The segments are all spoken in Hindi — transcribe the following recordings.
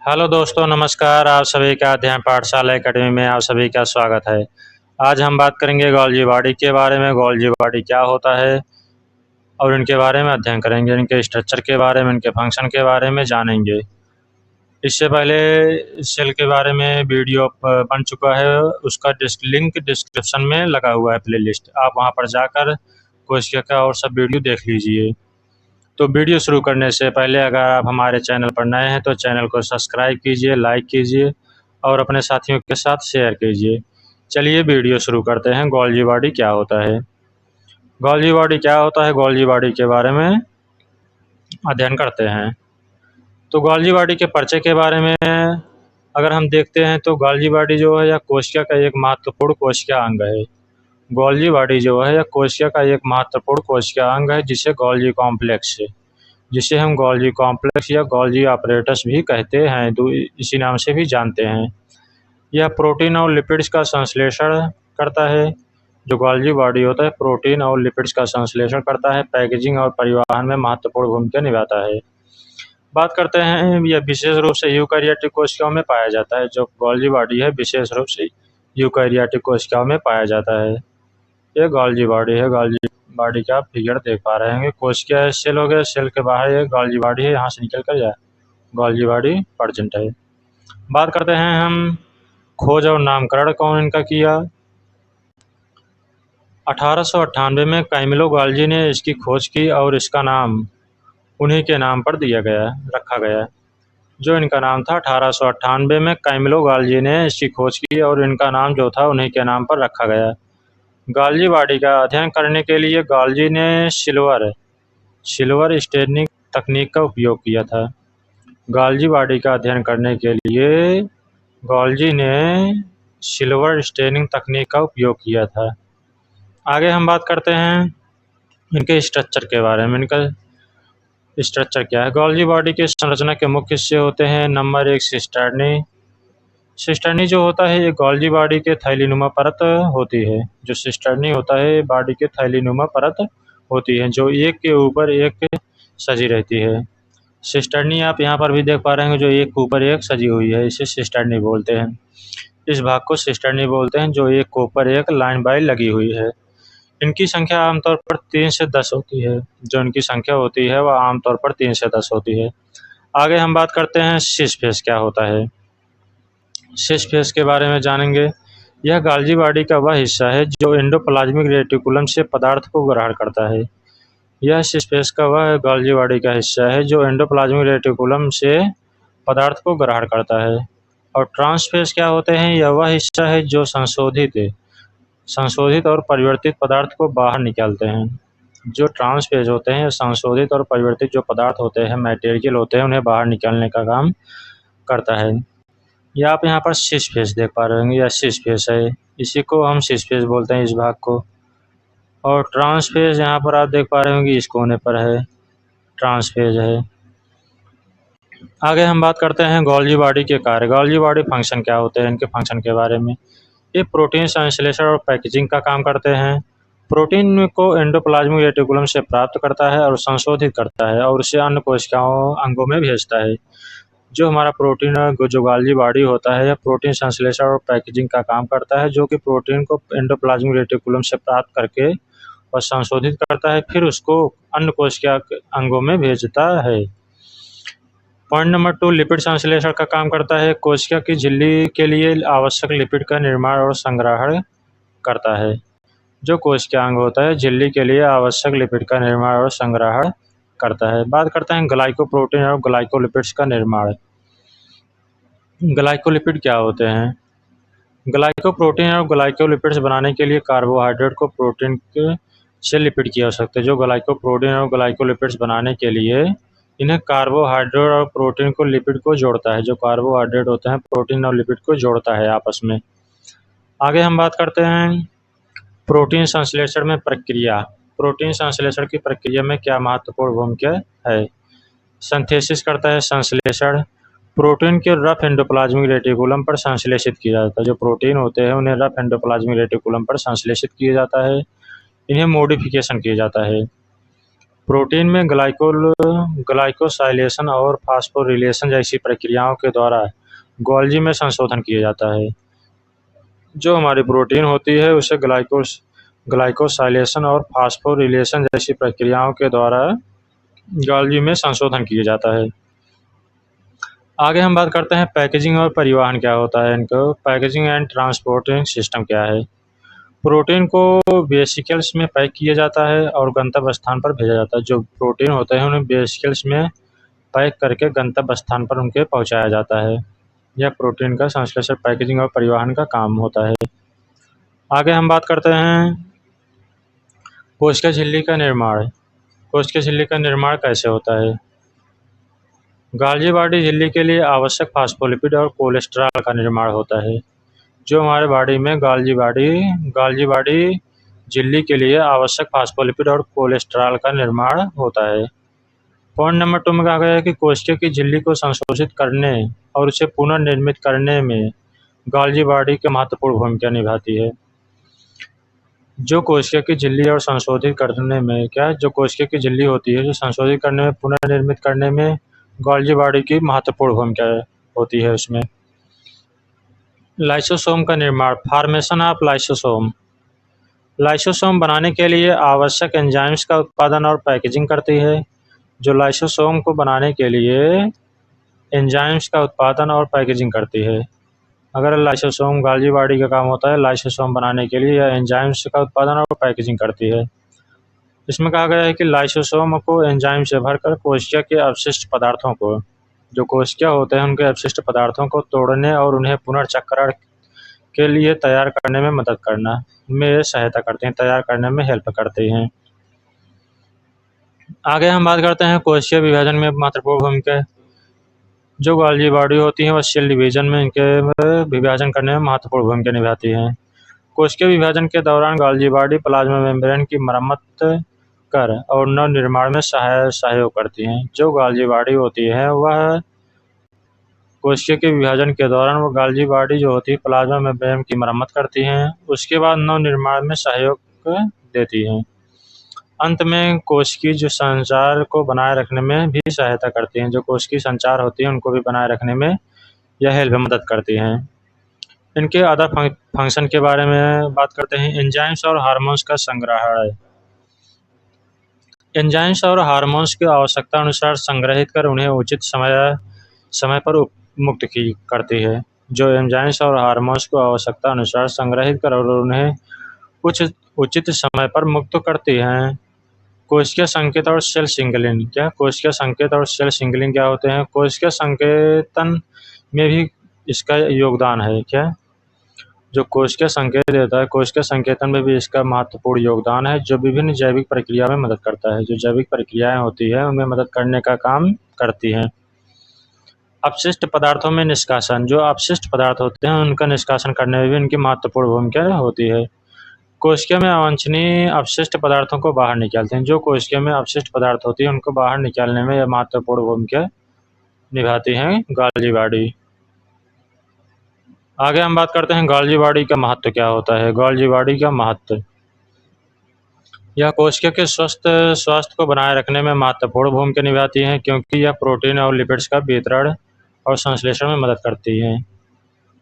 हेलो दोस्तों, नमस्कार। आप सभी का अध्ययन पाठशाला एकेडमी में आप सभी का स्वागत है। आज हम बात करेंगे गोल्जी बॉडी के बारे में। गोल्जी बॉडी क्या होता है और इनके बारे में अध्ययन करेंगे। इनके स्ट्रक्चर के बारे में, इनके फंक्शन के बारे में जानेंगे। इससे पहले सेल के बारे में वीडियो बन चुका है, उसका लिंक डिस्क्रिप्शन में लगा हुआ है, प्लेलिस्ट। आप वहां पर जाकर कोशिका का और सब वीडियो देख लीजिए। तो वीडियो शुरू करने से पहले अगर आप हमारे चैनल पर नए हैं तो चैनल को सब्सक्राइब कीजिए, लाइक कीजिए और अपने साथियों के साथ शेयर कीजिए। चलिए वीडियो शुरू करते हैं। गोल्जी बॉडी क्या होता है? गोल्जी बॉडी क्या होता है, गोल्जी बॉडी के बारे में अध्ययन करते हैं। तो गोल्जी बॉडी के परिचय के बारे में अगर हम देखते हैं तो गोल्जी बॉडी जो है यह कोशिका का एक महत्वपूर्ण कोशिका अंग है। गोल्जी बॉडी जो है यह कोशिका का एक महत्वपूर्ण कोशिका अंग है, जिसे हम गोल्जी कॉम्प्लेक्स या गोल्जी ऑपरेटस भी कहते हैं, इसी नाम से भी जानते हैं। यह प्रोटीन और लिपिड्स का संश्लेषण करता है। जो गोल्जी बॉडी होता है प्रोटीन और लिपिड्स का संश्लेषण करता है, पैकेजिंग और परिवहन में महत्वपूर्ण भूमिका निभाता है। बात करते हैं, यह विशेष रूप से यूकैरियोटिक कोशिकाओं में पाया जाता है। जो गोल्जी बॉडी है विशेष रूप से यूकैरियोटिक कोशिकाओं में पाया जाता है। ये गोल्जी बॉडी है। गोल्जी बॉडी का आप फिगर देख पा रहे हैं। कोशिका सेल हो गया, सेल के बाहर ये गोल्जी बॉडी है, यहाँ से निकल कर जाए गोल्जी बॉडी प्रेजेंट है। बात करते हैं हम खोज और नामकरण कौन इनका किया। 1898 में कैमिलो गोल्जी ने इसकी खोज की और इसका नाम उन्हीं के नाम पर रखा गया। जो इनका नाम था 1898 में कैमिलो गोल्जी ने इसकी खोज की और इनका नाम जो था उन्हीं के नाम पर रखा गया। गोल्जी बॉडी का अध्ययन करने के लिए गोल्जी ने सिल्वर स्टेनिंग तकनीक का उपयोग किया था। गोल्जी बॉडी का अध्ययन करने के लिए गोल्जी ने सिल्वर स्टेनिंग तकनीक का उपयोग किया था। आगे हम बात करते हैं इनके स्ट्रक्चर के बारे में। इनका स्ट्रक्चर क्या है? गोल्जी बॉडी के संरचना के मुख्य हिस्से होते हैं। Number 1, cisternae. सिस्टर्नी जो होता है ये गोल्जी बॉडी के थैलीनुमा परत होती है। जो सिस्टर्नी होता है बॉडी के थैलीनुमा परत होती है, जो एक के ऊपर एक सजी रहती है। सिस्टर्नी आप यहाँ पर भी देख पा रहे हैं, जो एक के ऊपर एक सजी हुई है, इसे सिस्टर्नी बोलते हैं। इस भाग को सिस्टर्नी बोलते हैं, जो एक के ऊपर एक लाइन बाय लगी हुई है। इनकी संख्या आमतौर पर 3 से 10 होती है। जो इनकी संख्या होती है वह आमतौर पर 3 से 10 होती है। आगे हम बात करते हैं सिस फेस क्या होता है। सिस फेस के बारे में जानेंगे। यह गोल्जी बॉडी का वह हिस्सा है जो एंडोप्लाज्मिक रेटिकुलम से पदार्थ को ग्रहण करता है। यह सिस फेस का वह गोल्जी बॉडी का हिस्सा है जो एंडोप्लाज्मिक रेटिकुलम से पदार्थ को ग्रहण करता है। और ट्रांसफेस क्या होते हैं? यह वह हिस्सा है जो संशोधित और परिवर्तित पदार्थ को बाहर निकालते हैं। जो ट्रांसफेज होते हैं संशोधित और परिवर्तित जो पदार्थ होते हैं, मटेरियल होते हैं, उन्हें बाहर निकालने का काम करता है। या आप यहाँ पर सिस फेस देख पा रहे होंगे, यह सिस फेस है, इसी को हम सिस फेस बोलते हैं, इस भाग को। और ट्रांसफेज यहाँ पर आप देख पा रहे होंगे, इस कोने पर है, ट्रांसफेज है। आगे हम बात करते हैं गोल्जी बॉडी के कार्य। गोल्जी बॉडी फंक्शन क्या होते हैं, इनके फंक्शन के बारे में। ये प्रोटीन संश्लेषण और पैकेजिंग का काम करते हैं। प्रोटीन को एंडोप्लाज्मिक रेटिकुलम से प्राप्त करता है और संशोधित करता है और उसे अन्य कोशिकाओं अंगों में भेजता है। जो हमारा प्रोटीन जो गोल्जी बॉडी होता है, यह प्रोटीन संश्लेषण और पैकेजिंग का काम करता है, जो कि प्रोटीन को एंडोप्लाज्मिक रेटिकुलम से प्राप्त करके और संशोधित करता है, फिर उसको अन्य कोशिका अंगों में भेजता है। पॉइंट नंबर 2, लिपिड संश्लेषण का काम करता है। कोशिका की झिल्ली के लिए आवश्यक लिपिड का निर्माण और संग्रहण करता है। जो कोशिका अंग होता है झिल्ली के लिए आवश्यक लिपिड का निर्माण और संग्रहण करता है। बात करते हैं ग्लाइकोप्रोटीन और ग्लाइकोलिपिड्स का निर्माण। ग्लाइकोलिपिड क्या होते हैं? ग्लाइकोप्रोटीन और ग्लाइकोलिपिड्स बनाने के लिए कार्बोहाइड्रेट को प्रोटीन से लिपिड की आवश्यकता है। जो ग्लाइकोप्रोटीन और ग्लाइकोलिपिड्स बनाने के लिए इन्हें कार्बोहाइड्रेट और प्रोटीन को लिपिड को जोड़ता है। जो कार्बोहाइड्रेट होते हैं प्रोटीन और लिपिड को जोड़ता है आपस में। आगे हम बात करते हैं प्रोटीन संश्लेषण में प्रक्रिया। प्रोटीन संश्लेषण की प्रक्रिया में क्या महत्वपूर्ण भूमिका है? सिंथेसिस करता है, संश्लेषण। प्रोटीन के रफ एंडोप्लाज्मिक रेटिकुलम पर संश्लेषित किया जाता है। जो प्रोटीन होते हैं उन्हें रफ एंडोप्लाज्मिक रेटिकुलम पर संश्लेषित किया जाता है। इन्हें मॉडिफिकेशन किया जाता है। प्रोटीन में ग्लाइकोसाइलेशन और फास्फोरिलेशन जैसी प्रक्रियाओं के द्वारा गोल्जी में संशोधन किया जाता है। जो हमारी प्रोटीन होती है उसे ग्लाइकोसाइलेशन और फास्फोरिलेशन जैसी प्रक्रियाओं के द्वारा गोल्जी में संशोधन किया जाता है। आगे हम बात करते हैं पैकेजिंग और परिवहन क्या होता है इनको। पैकेजिंग एंड ट्रांसपोर्टिंग सिस्टम क्या है। प्रोटीन को वेसिकल्स में पैक किया जाता है और गंतव्य स्थान पर भेजा जाता है। जो प्रोटीन होते हैं उन्हें वेसिकल्स में पैक करके गंतव्य स्थान पर उनके पहुंचाया जाता है। यह प्रोटीन का संश्लेषण, पैकेजिंग और परिवहन का काम होता है। आगे हम बात करते हैं कोशिका झिल्ली का निर्माण। कोशिका झिल्ली का निर्माण कैसे होता है। गाल्जी बॉडी झिल्ली के लिए आवश्यक फास्फोलिपिड और कोलेस्ट्रॉल का निर्माण होता है। जो हमारे बॉडी में गाल्जी बॉडी झिल्ली के लिए आवश्यक फास्फोलिपिड और कोलेस्ट्रॉल का निर्माण होता है। पॉइंट नंबर 2 में कहा गया है कि कोशिका की झिल्ली को संशोधित करने और उसे पुनर्निर्मित करने में गाल्जी बॉडी की महत्वपूर्ण भूमिका निभाती है। जो कोशिका की झिल्ली और संशोधित करने में जो कोशिका की झिल्ली होती है जो संशोधित करने में, पुनर्निर्मित करने में गाल्जी बॉडी की महत्वपूर्ण भूमिका होती है उसमें। लाइसोसोम का निर्माण, फॉर्मेशन ऑफ लाइसोसोम। लाइसोसोम बनाने के लिए आवश्यक एंजाइम्स का उत्पादन और पैकेजिंग करती है। जो लाइसोसोम को बनाने के लिए एंजाइम्स का उत्पादन और पैकेजिंग करती है। अगर लाइसोसोम गाल्जी बॉडी का काम होता है लाइसोसोम बनाने के लिए यह एंजाइम्स का उत्पादन और पैकेजिंग करती है। इसमें कहा गया है कि लाइसोसोम को एंजाइम से भरकर कोशिका के अवशिष्ट पदार्थों को, जो कोशिका होते हैं उनके अवशिष्ट पदार्थों को तोड़ने और उन्हें पुनर्चक्रण के लिए तैयार करने में मदद करना में सहायता करते हैं, तैयार करने में हेल्प करते हैं। आगे हम बात करते हैं कोशिका विभाजन में महत्वपूर्ण भूमिका। जो गाल्जी बॉडी होती है वह सेल डिवीजन में इनके विभाजन करने में महत्वपूर्ण भूमिका निभाती है। कोशिका विभाजन के दौरान गाल्जी बॉडी प्लाज्मा मेम्ब्रेन की मरम्मत कर और नव निर्माण में सहयोग करती हैं। जो गाल्जी बॉडी होती है वह कोशिका के विभाजन के दौरान वो गाल्जी बॉडी जो होती है प्लाज्मा मेम्ब्रेन की मरम्मत करती हैं, उसके बाद नव निर्माण में सहयोग देती हैं। अंत में कोशिकीय जो संचार को बनाए रखने में भी सहायता करती हैं। जो कोशिकीय संचार होती है उनको भी बनाए रखने में यह मदद करती हैं। इनके अदर फंक्शन के बारे में बात करते हैं। एंजाइम्स और हार्मोन्स का संग्रहण। एंजाइम्स और हार्मोन्स की आवश्यकता अनुसार संग्रहित कर उन्हें उचित समय पर मुक्त करती है। जो एंजाइम्स और हार्मोन्स को आवश्यकता अनुसार संग्रहित कर और उन्हें उचित समय पर मुक्त करती हैं। कोशिका संकेत और सेल सिग्नलिंग। क्या कोशिका संकेत और सेल सिग्नलिंग क्या होते हैं। कोशिका संकेतन में भी इसका योगदान है। क्या जो कोशिका संकेत देता है, कोशिका संकेतन में भी इसका महत्वपूर्ण योगदान है, जो विभिन्न जैविक प्रक्रिया में मदद करता है। जो जैविक प्रक्रियाएं होती है उनमें मदद करने का काम करती हैं। अपशिष्ट पदार्थों में निष्कासन। जो अपशिष्ट पदार्थ होते हैं उनका निष्कासन करने में भी इनकी महत्वपूर्ण भूमिका होती है। कोशिका में अवांछनीय अपशिष्ट पदार्थों को बाहर निकालते हैं। जो कोशिका में अपशिष्ट पदार्थ होती है उनको बाहर निकालने में यह महत्वपूर्ण भूमिका निभाती हैं गाल्जी बॉडी। आगे हम बात करते हैं गाल्जी बॉडी का महत्व क्या होता है। गाल्जी बॉडी का महत्व, यह कोशिका के स्वास्थ्य को बनाए रखने में महत्वपूर्ण भूमिका निभाती है, क्योंकि यह प्रोटीन और लिपिड्स का वितरण और संश्लेषण में मदद करती हैं।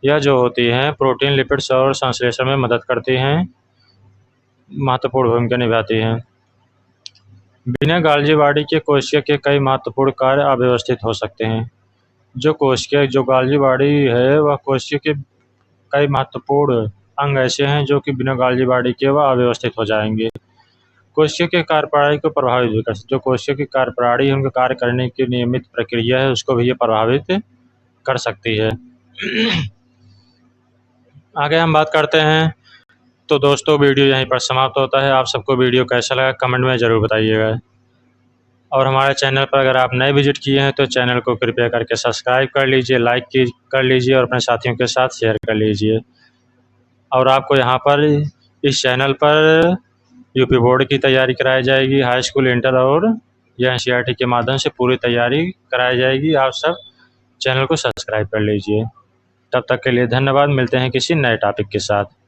यह जो होती हैं प्रोटीन, लिपिड्स और संश्लेषण में मदद करती हैं, महत्वपूर्ण भूमिका निभाती हैं। बिना गाल्जी बॉडी के कोशिका के कई महत्वपूर्ण कार्य अव्यवस्थित हो सकते हैं। जो गाल्जी बॉडी है वह कोशिका के कई महत्वपूर्ण अंग ऐसे हैं जो कि बिना गाल्जी बॉडी के वह अव्यवस्थित हो जाएंगे। कोशिका के कार्यप्रणाली को प्रभावित भी कर सकते। जो कोशिका की कार्यप्रणाली है, उनके कार्य करने की नियमित प्रक्रिया है, उसको भी ये प्रभावित कर सकती है। आगे हम बात करते हैं। तो दोस्तों वीडियो यहीं पर समाप्त होता है। आप सबको वीडियो कैसा लगा कमेंट में ज़रूर बताइएगा। और हमारे चैनल पर अगर आप नए विजिट किए हैं तो चैनल को कृपया करके सब्सक्राइब कर लीजिए, लाइक कर लीजिए और अपने साथियों के साथ शेयर कर लीजिए। और आपको यहाँ पर इस चैनल पर यूपी बोर्ड की तैयारी कराई जाएगी, हाई स्कूल, इंटर और या एनसीईआरटी के माध्यम से पूरी तैयारी कराई जाएगी। आप सब चैनल को सब्सक्राइब कर लीजिए। तब तक के लिए धन्यवाद। मिलते हैं किसी नए टॉपिक के साथ।